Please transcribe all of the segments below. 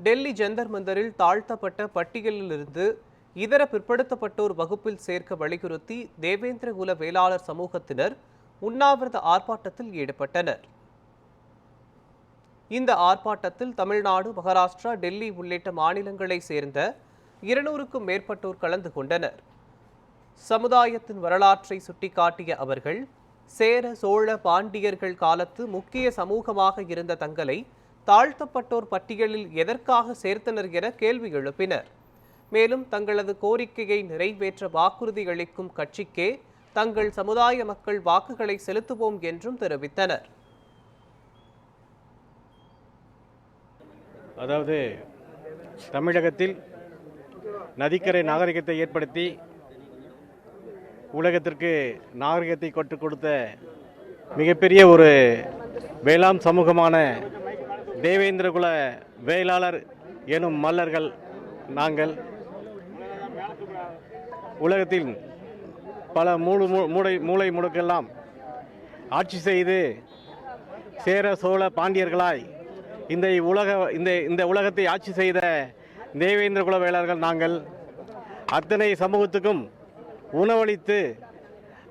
டெல்லி ஜந்தர் மந்தரில் தாழ்த்தப்பட்ட பட்டியலிலிருந்து இதர பிற்படுத்தப்பட்டோர் வகுப்பில் சேர்க்க வலியுறுத்தி தேவேந்திரகுல வேளாளர் சமூகத்தினர் உண்ணாவிரத ஆர்ப்பாட்டத்தில் ஈடுபட்டனர். இந்த ஆர்ப்பாட்டத்தில் தமிழ்நாடு, மகாராஷ்டிரா, டெல்லி உள்ளிட்ட மாநிலங்களைச் சேர்ந்த 200க்கும் மேற்பட்டோர் கலந்து கொண்டனர். சமுதாயத்தின் வரலாற்றை சுட்டிக்காட்டிய அவர்கள், சேர, சோழ, பாண்டியர்கள் காலத்து முக்கிய சமூகமாக இருந்த தங்களை தாழ்த்தப்பட்டோர் பட்டியலில் எதற்காக சேர்த்தனர் என கேள்வி எழுப்பினர். மேலும் தங்களது கோரிக்கையை நிறைவேற்ற வாக்குறுதி அளிக்கும் கட்சிக்கே தங்கள் சமுதாய மக்கள் வாக்குகளை செலுத்துவோம் என்றும் தெரிவித்தனர். அதாவது தமிழகத்தில் நதிக்கரை நாகரிகத்தை ஏற்படுத்தி உலகத்திற்கு நாகரிகத்தை கற்றுக் கொடுத்த மிகப்பெரிய ஒரு வேளாண் சமூகமான தேவேந்திரகுல வேளாளர் எனும் மல்லர்கள் நாங்கள் உலகத்தில் பல மூளை முடுக்கெல்லாம் ஆட்சி செய்து சேர, சோழ, பாண்டியர்களாய் இந்த உலகத்தை ஆட்சி செய்த தேவேந்திரகுல வேளாளர்கள் நாங்கள். அத்தனை சமூகத்துக்கும் உணவளித்து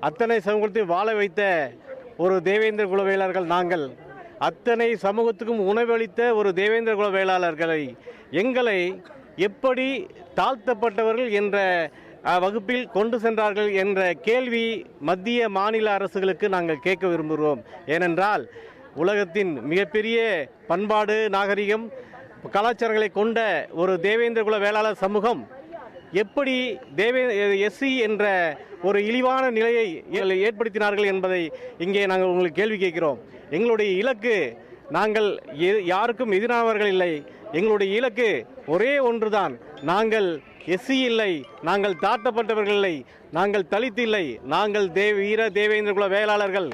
அத்தனை சமூகத்தை வாழ வைத்த ஒரு தேவேந்திரகுல வேளாளர்கள் நாங்கள். அத்தனை சமூகத்துக்கும் உணவளித்த ஒரு தேவேந்திரகுல வேளாளர்களை எங்களை எப்படி தாழ்த்தப்பட்டவர்கள் என்ற வகுப்பில் கொண்டு சென்றார்கள் என்ற கேள்வி மத்திய மாநில அரசுகளுக்கு நாங்கள் கேட்க விரும்புகிறோம். ஏனென்றால் உலகத்தின் மிகப்பெரிய பண்பாடு, நாகரிகம், கலாச்சாரங்களை கொண்ட ஒரு தேவேந்திரகுல வேளாளர் சமூகம் எப்படி எஸ்சி என்ற ஒரு இழிவான நிலையை ஏற்படுத்தினார்கள் என்பதை இங்கே நாங்கள் உங்களுக்கு கேள்வி கேட்கிறோம். எங்களுடைய இலக்கு, நாங்கள் யாருக்கும் எதிரானவர்கள் இல்லை. எங்களுடைய இலக்கு ஒரே ஒன்றுதான். நாங்கள் எஸ்சி இல்லை, நாங்கள் தாழ்த்தப்பட்டவர்கள் இல்லை, நாங்கள் தலித் இல்லை, நாங்கள் வீர தேவேந்திரகுல வேளாளர்கள்.